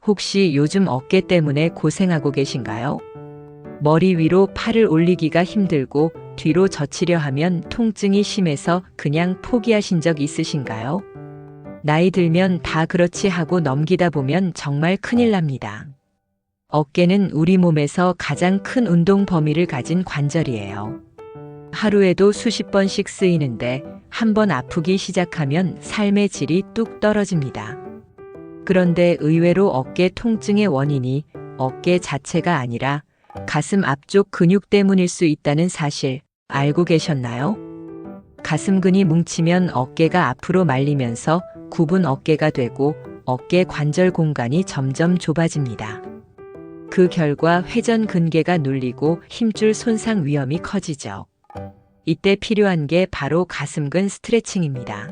혹시 요즘 어깨 때문에 고생하고 계신가요? 머리 위로 팔을 올리기가 힘들고 뒤로 젖히려 하면 통증이 심해서 그냥 포기하신 적 있으신가요? 나이 들면 다 그렇지 하고 넘기다 보면 정말 큰일 납니다. 어깨는 우리 몸에서 가장 큰 운동 범위를 가진 관절이에요. 하루에도 수십 번씩 쓰이는데 한 번 아프기 시작하면 삶의 질이 뚝 떨어집니다. 그런데 의외로 어깨 통증의 원인이 어깨 자체가 아니라 가슴 앞쪽 근육 때문일 수 있다는 사실 알고 계셨나요? 가슴근이 뭉치면 어깨가 앞으로 말리면서 굽은 어깨가 되고 어깨 관절 공간이 점점 좁아집니다. 그 결과 회전근개가 눌리고 힘줄 손상 위험이 커지죠. 이때 필요한 게 바로 가슴근 스트레칭입니다.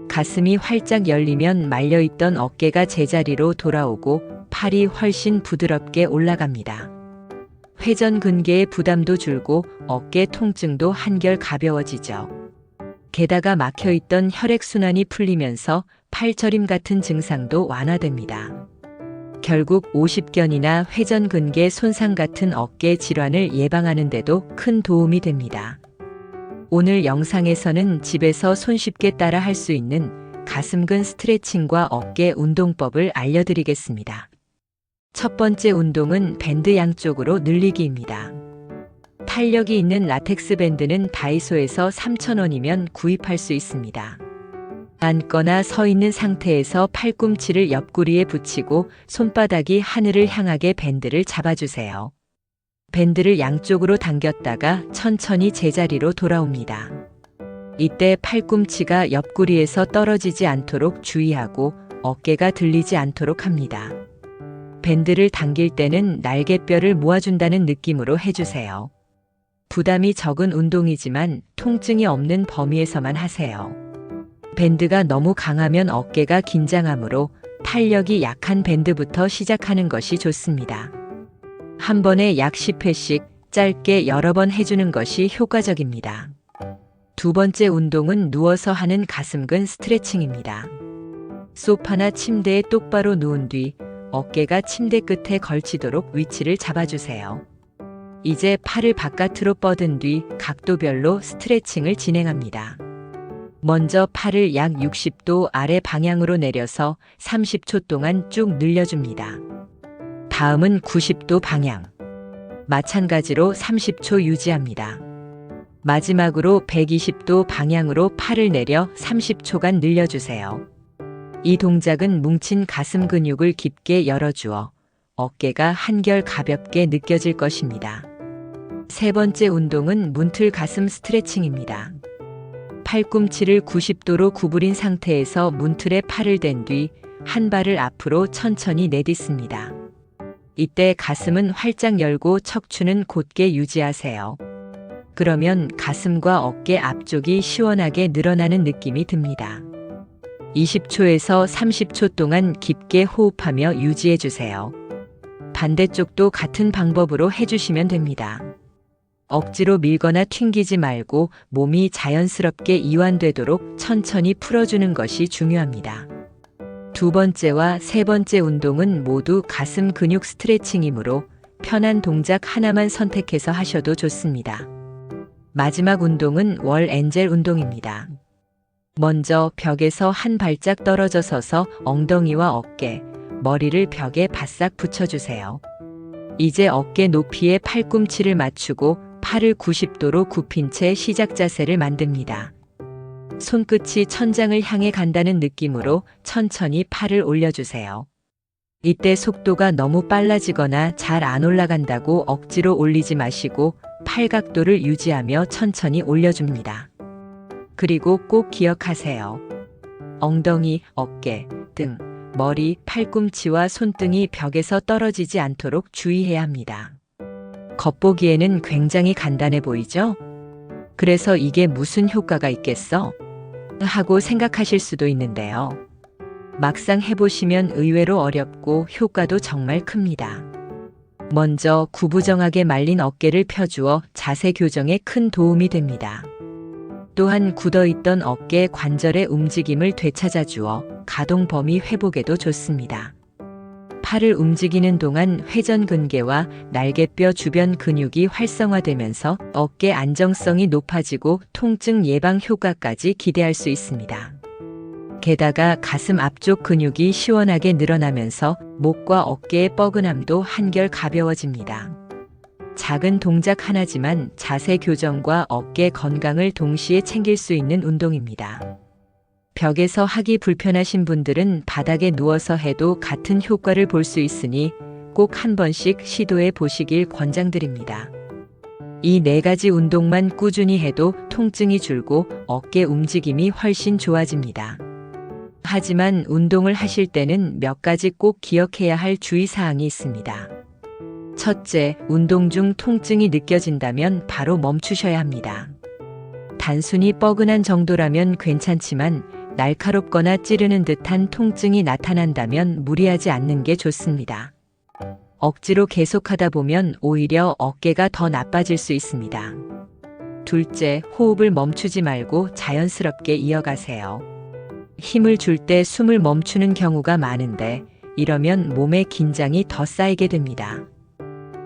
가슴이 활짝 열리면 말려있던 어깨가 제자리로 돌아오고 팔이 훨씬 부드럽게 올라갑니다. 회전근개의 부담도 줄고 어깨 통증도 한결 가벼워지죠. 게다가 막혀있던 혈액순환이 풀리면서 팔저림 같은 증상도 완화됩니다. 결국 오십견이나 회전근개 손상 같은 어깨 질환을 예방하는 데도 큰 도움이 됩니다. 오늘 영상에서는 집에서 손쉽게 따라 할 수 있는 가슴근 스트레칭과 어깨 운동법을 알려드리겠습니다. 첫 번째 운동은 밴드 양쪽으로 늘리기입니다. 탄력이 있는 라텍스 밴드는 다이소에서 3,000원이면 구입할 수 있습니다. 앉거나 서 있는 상태에서 팔꿈치를 옆구리에 붙이고 손바닥이 하늘을 향하게 밴드를 잡아주세요. 밴드를 양쪽으로 당겼다가 천천히 제자리로 돌아옵니다. 이때 팔꿈치가 옆구리에서 떨어지지 않도록 주의하고 어깨가 들리지 않도록 합니다. 밴드를 당길 때는 날개뼈를 모아준다는 느낌으로 해주세요. 부담이 적은 운동이지만 통증이 없는 범위에서만 하세요. 밴드가 너무 강하면 어깨가 긴장하므로 탄력이 약한 밴드부터 시작하는 것이 좋습니다. 한 번에 약 10회씩 짧게 여러 번 해주는 것이 효과적입니다. 두 번째 운동은 누워서 하는 가슴근 스트레칭입니다. 소파나 침대에 똑바로 누운 뒤 어깨가 침대 끝에 걸치도록 위치를 잡아주세요. 이제 팔을 바깥으로 뻗은 뒤 각도별로 스트레칭을 진행합니다. 먼저 팔을 약 60도 아래 방향으로 내려서 30초 동안 쭉 늘려줍니다. 다음은 90도 방향. 마찬가지로 30초 유지합니다. 마지막으로 120도 방향으로 팔을 내려 30초간 늘려주세요. 이 동작은 뭉친 가슴 근육을 깊게 열어주어 어깨가 한결 가볍게 느껴질 것입니다. 세 번째 운동은 문틀 가슴 스트레칭입니다. 팔꿈치를 90도로 구부린 상태에서 문틀에 팔을 댄 뒤 한 발을 앞으로 천천히 내딛습니다. 이때 가슴은 활짝 열고 척추는 곧게 유지하세요. 그러면 가슴과 어깨 앞쪽이 시원하게 늘어나는 느낌이 듭니다. 20초에서 30초 동안 깊게 호흡하며 유지해주세요. 반대쪽도 같은 방법으로 해주시면 됩니다. 억지로 밀거나 튕기지 말고 몸이 자연스럽게 이완되도록 천천히 풀어주는 것이 중요합니다. 두 번째와 세 번째 운동은 모두 가슴 근육 스트레칭이므로 편한 동작 하나만 선택해서 하셔도 좋습니다. 마지막 운동은 월 엔젤 운동입니다. 먼저 벽에서 한 발짝 떨어져 서서 엉덩이와 어깨, 머리를 벽에 바싹 붙여주세요. 이제 어깨 높이에 팔꿈치를 맞추고 팔을 90도로 굽힌 채 시작 자세를 만듭니다. 손끝이 천장을 향해 간다는 느낌으로 천천히 팔을 올려주세요. 이때 속도가 너무 빨라지거나 잘 안 올라간다고 억지로 올리지 마시고 팔 각도를 유지하며 천천히 올려줍니다. 그리고 꼭 기억하세요. 엉덩이, 어깨, 등, 머리, 팔꿈치와 손등이 벽에서 떨어지지 않도록 주의해야 합니다. 겉보기에는 굉장히 간단해 보이죠? 그래서 이게 무슨 효과가 있겠어? 하고 생각하실 수도 있는데요. 막상 해보시면 의외로 어렵고 효과도 정말 큽니다. 먼저 구부정하게 말린 어깨를 펴주어 자세 교정에 큰 도움이 됩니다. 또한 굳어있던 어깨 관절의 움직임을 되찾아주어 가동 범위 회복에도 좋습니다. 팔을 움직이는 동안 회전근개와 날개뼈 주변 근육이 활성화되면서 어깨 안정성이 높아지고 통증 예방 효과까지 기대할 수 있습니다. 게다가 가슴 앞쪽 근육이 시원하게 늘어나면서 목과 어깨의 뻐근함도 한결 가벼워집니다. 작은 동작 하나지만 자세 교정과 어깨 건강을 동시에 챙길 수 있는 운동입니다. 벽에서 하기 불편하신 분들은 바닥에 누워서 해도 같은 효과를 볼 수 있으니 꼭 한 번씩 시도해 보시길 권장드립니다. 이 4가지 운동만 꾸준히 해도 통증이 줄고 어깨 움직임이 훨씬 좋아집니다. 하지만 운동을 하실 때는 몇 가지 꼭 기억해야 할 주의사항이 있습니다. 첫째, 운동 중 통증이 느껴진다면 바로 멈추셔야 합니다. 단순히 뻐근한 정도라면 괜찮지만 날카롭거나 찌르는 듯한 통증이 나타난다면 무리하지 않는 게 좋습니다. 억지로 계속하다 보면 오히려 어깨가 더 나빠질 수 있습니다. 둘째, 호흡을 멈추지 말고 자연스럽게 이어가세요. 힘을 줄 때 숨을 멈추는 경우가 많은데 이러면 몸의 긴장이 더 쌓이게 됩니다.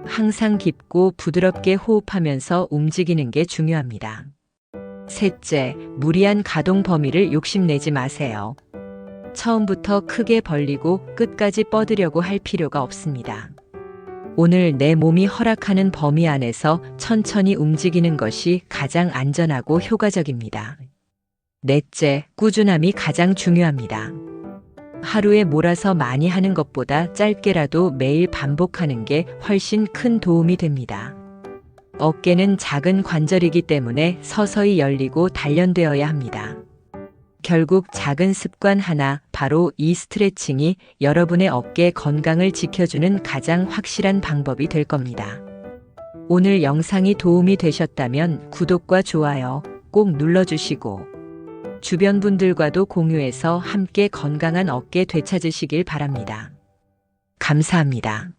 항상 깊고 부드럽게 호흡하면서 움직이는 게 중요합니다. 셋째, 무리한 가동 범위를 욕심내지 마세요. 처음부터 크게 벌리고 끝까지 뻗으려고 할 필요가 없습니다. 오늘 내 몸이 허락하는 범위 안에서 천천히 움직이는 것이 가장 안전하고 효과적입니다. 넷째, 꾸준함이 가장 중요합니다. 하루에 몰아서 많이 하는 것보다 짧게라도 매일 반복하는 게 훨씬 큰 도움이 됩니다. 어깨는 작은 관절이기 때문에 서서히 열리고 단련되어야 합니다. 결국 작은 습관 하나, 바로 이 스트레칭이 여러분의 어깨 건강을 지켜주는 가장 확실한 방법이 될 겁니다. 오늘 영상이 도움이 되셨다면 구독과 좋아요 꼭 눌러주시고 주변 분들과도 공유해서 함께 건강한 어깨 되찾으시길 바랍니다. 감사합니다.